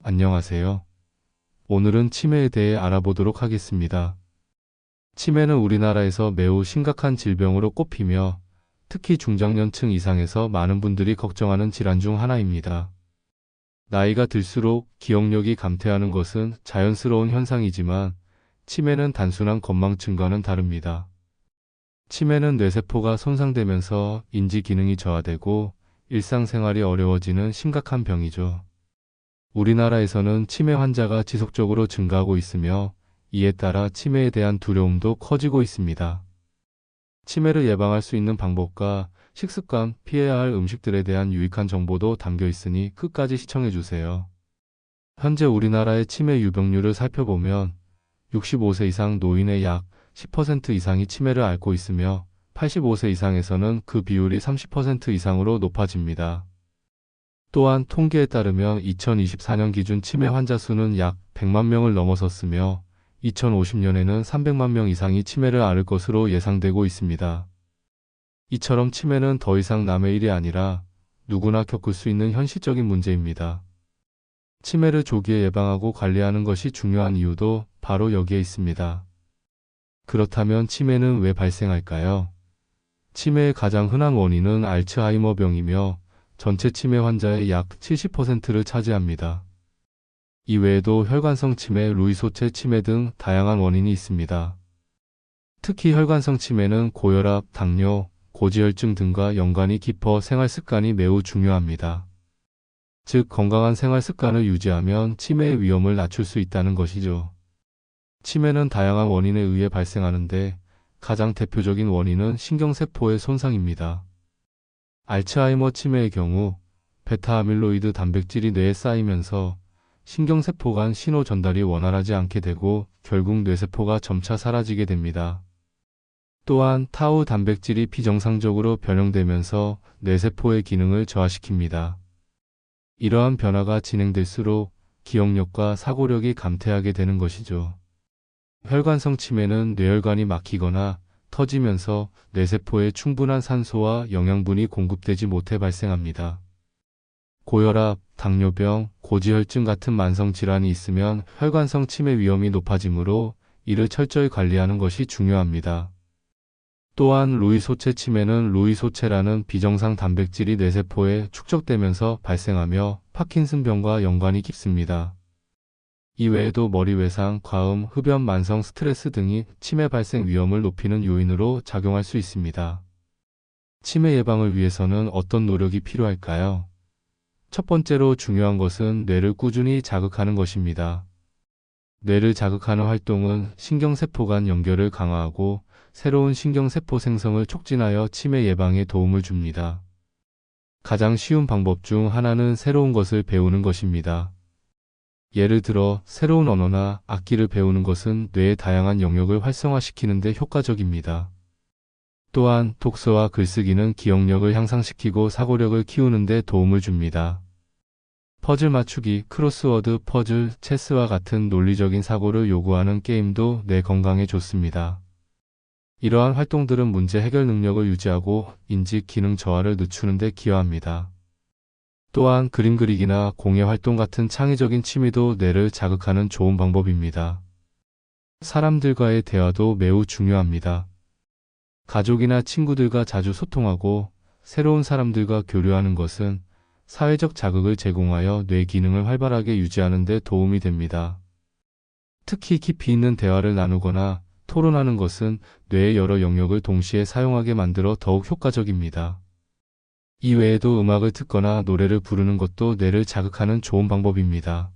안녕하세요. 오늘은 치매에 대해 알아보도록 하겠습니다. 치매는 우리나라에서 매우 심각한 질병으로 꼽히며 특히 중장년층 이상에서 많은 분들이 걱정하는 질환 중 하나입니다. 나이가 들수록 기억력이 감퇴하는 것은 자연스러운 현상이지만 치매는 단순한 건망증과는 다릅니다. 치매는 뇌세포가 손상되면서 인지 기능이 저하되고 일상생활이 어려워지는 심각한 병이죠. 우리나라에서는 치매 환자가 지속적으로 증가하고 있으며 이에 따라 치매에 대한 두려움도 커지고 있습니다. 치매를 예방할 수 있는 방법과 식습관, 피해야 할 음식들에 대한 유익한 정보도 담겨 있으니 끝까지 시청해 주세요. 현재 우리나라의 치매 유병률을 살펴보면 65세 이상 노인의 약 10% 이상이 치매를 앓고 있으며 85세 이상에서는 그 비율이 30% 이상으로 높아집니다. 또한 통계에 따르면 2024년 기준 치매 환자 수는 약 100만 명을 넘어섰으며 2050년에는 300만 명 이상이 치매를 앓을 것으로 예상되고 있습니다. 이처럼 치매는 더 이상 남의 일이 아니라 누구나 겪을 수 있는 현실적인 문제입니다. 치매를 조기에 예방하고 관리하는 것이 중요한 이유도 바로 여기에 있습니다. 그렇다면 치매는 왜 발생할까요? 치매의 가장 흔한 원인은 알츠하이머병이며 전체 치매 환자의 약 70%를 차지합니다. 이외에도 혈관성 치매, 루이소체 치매 등 다양한 원인이 있습니다. 특히 혈관성 치매는 고혈압, 당뇨, 고지혈증 등과 연관이 깊어 생활 습관이 매우 중요합니다. 즉, 건강한 생활 습관을 유지하면 치매의 위험을 낮출 수 있다는 것이죠. 치매는 다양한 원인에 의해 발생하는데 가장 대표적인 원인은 신경세포의 손상입니다. 알츠하이머 치매의 경우 베타 아밀로이드 단백질이 뇌에 쌓이면서 신경세포 간 신호 전달이 원활하지 않게 되고 결국 뇌세포가 점차 사라지게 됩니다. 또한 타우 단백질이 비정상적으로 변형되면서 뇌세포의 기능을 저하시킵니다. 이러한 변화가 진행될수록 기억력과 사고력이 감퇴하게 되는 것이죠. 혈관성 치매는 뇌혈관이 막히거나 터지면서 뇌세포에 충분한 산소와 영양분이 공급되지 못해 발생합니다. 고혈압, 당뇨병, 고지혈증 같은 만성질환이 있으면 혈관성 치매 위험이 높아지므로 이를 철저히 관리하는 것이 중요합니다. 또한 루이소체 치매는 루이소체라는 비정상 단백질이 뇌세포에 축적되면서 발생하며 파킨슨병과 연관이 깊습니다. 이외에도 머리 외상, 과음, 흡연, 만성 스트레스 등이 치매 발생 위험을 높이는 요인으로 작용할 수 있습니다. 치매 예방을 위해서는 어떤 노력이 필요할까요? 첫 번째로 중요한 것은 뇌를 꾸준히 자극하는 것입니다. 뇌를 자극하는 활동은 신경세포 간 연결을 강화하고 새로운 신경세포 생성을 촉진하여 치매 예방에 도움을 줍니다. 가장 쉬운 방법 중 하나는 새로운 것을 배우는 것입니다. 예를 들어 새로운 언어나 악기를 배우는 것은 뇌의 다양한 영역을 활성화시키는 데 효과적입니다. 또한 독서와 글쓰기는 기억력을 향상시키고 사고력을 키우는 데 도움을 줍니다. 퍼즐 맞추기, 크로스워드 퍼즐, 체스와 같은 논리적인 사고를 요구하는 게임도 뇌 건강에 좋습니다. 이러한 활동들은 문제 해결 능력을 유지하고 인지 기능 저하를 늦추는 데 기여합니다. 또한 그림 그리기나 공예 활동 같은 창의적인 취미도 뇌를 자극하는 좋은 방법입니다. 사람들과의 대화도 매우 중요합니다. 가족이나 친구들과 자주 소통하고 새로운 사람들과 교류하는 것은 사회적 자극을 제공하여 뇌 기능을 활발하게 유지하는 데 도움이 됩니다. 특히 깊이 있는 대화를 나누거나 토론하는 것은 뇌의 여러 영역을 동시에 사용하게 만들어 더욱 효과적입니다. 이외에도 음악을 듣거나 노래를 부르는 것도 뇌를 자극하는 좋은 방법입니다.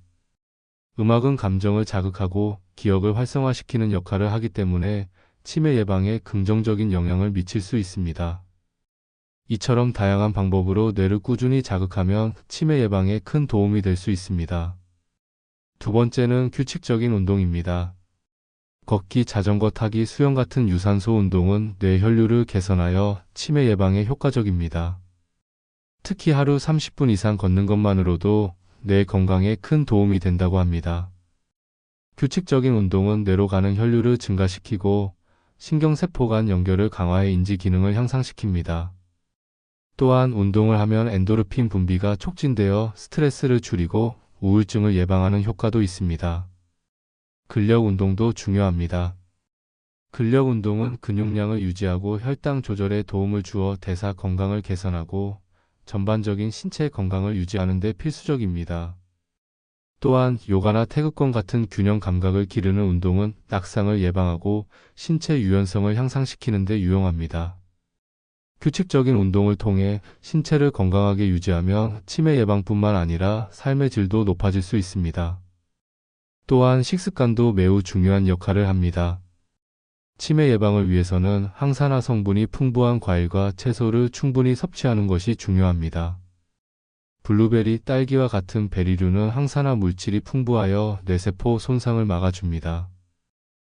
음악은 감정을 자극하고 기억을 활성화시키는 역할을 하기 때문에 치매 예방에 긍정적인 영향을 미칠 수 있습니다. 이처럼 다양한 방법으로 뇌를 꾸준히 자극하면 치매 예방에 큰 도움이 될 수 있습니다. 두 번째는 규칙적인 운동입니다. 걷기, 자전거 타기, 수영 같은 유산소 운동은 뇌 혈류를 개선하여 치매 예방에 효과적입니다. 특히 하루 30분 이상 걷는 것만으로도 뇌 건강에 큰 도움이 된다고 합니다. 규칙적인 운동은 뇌로 가는 혈류를 증가시키고 신경세포 간 연결을 강화해 인지 기능을 향상시킵니다. 또한 운동을 하면 엔도르핀 분비가 촉진되어 스트레스를 줄이고 우울증을 예방하는 효과도 있습니다. 근력 운동도 중요합니다. 근력 운동은 근육량을 유지하고 혈당 조절에 도움을 주어 대사 건강을 개선하고 전반적인 신체 건강을 유지하는 데 필수적입니다. 또한 요가나 태극권 같은 균형 감각을 기르는 운동은 낙상을 예방하고 신체 유연성을 향상시키는 데 유용합니다. 규칙적인 운동을 통해 신체를 건강하게 유지하며 치매 예방뿐만 아니라 삶의 질도 높아질 수 있습니다. 또한 식습관도 매우 중요한 역할을 합니다. 치매 예방을 위해서는 항산화 성분이 풍부한 과일과 채소를 충분히 섭취하는 것이 중요합니다. 블루베리, 딸기와 같은 베리류는 항산화 물질이 풍부하여 뇌세포 손상을 막아줍니다.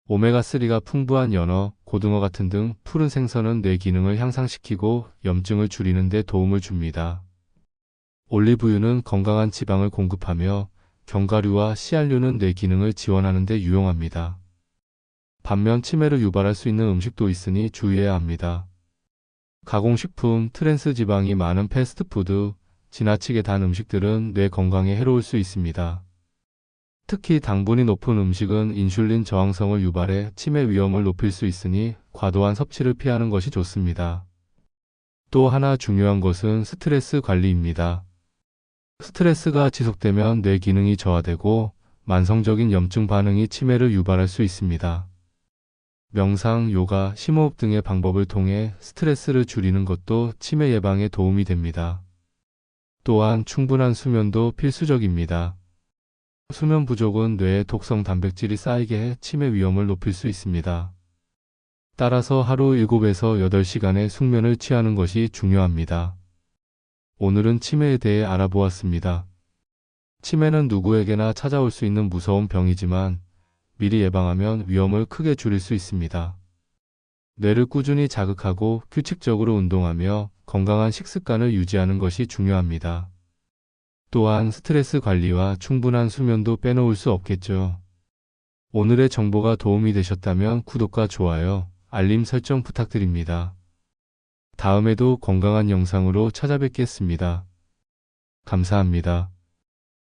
오메가3가 풍부한 연어, 고등어 같은 등 푸른 생선은 뇌 기능을 향상시키고 염증을 줄이는 데 도움을 줍니다. 올리브유는 건강한 지방을 공급하며 견과류와 씨알류는 뇌 기능을 지원하는 데 유용합니다. 반면 치매를 유발할 수 있는 음식도 있으니 주의해야 합니다. 가공식품, 트랜스 지방이 많은 패스트푸드, 지나치게 단 음식들은 뇌 건강에 해로울 수 있습니다. 특히 당분이 높은 음식은 인슐린 저항성을 유발해 치매 위험을 높일 수 있으니 과도한 섭취를 피하는 것이 좋습니다. 또 하나 중요한 것은 스트레스 관리입니다. 스트레스가 지속되면 뇌 기능이 저하되고 만성적인 염증 반응이 치매를 유발할 수 있습니다. 명상, 요가, 심호흡 등의 방법을 통해 스트레스를 줄이는 것도 치매 예방에 도움이 됩니다. 또한 충분한 수면도 필수적입니다. 수면 부족은 뇌에 독성 단백질이 쌓이게 해 치매 위험을 높일 수 있습니다. 따라서 하루 7에서 8시간의 숙면을 취하는 것이 중요합니다. 오늘은 치매에 대해 알아보았습니다. 치매는 누구에게나 찾아올 수 있는 무서운 병이지만 미리 예방하면 위험을 크게 줄일 수 있습니다. 뇌를 꾸준히 자극하고 규칙적으로 운동하며 건강한 식습관을 유지하는 것이 중요합니다. 또한 스트레스 관리와 충분한 수면도 빼놓을 수 없겠죠. 오늘의 정보가 도움이 되셨다면 구독과 좋아요, 알림 설정 부탁드립니다. 다음에도 건강한 영상으로 찾아뵙겠습니다. 감사합니다.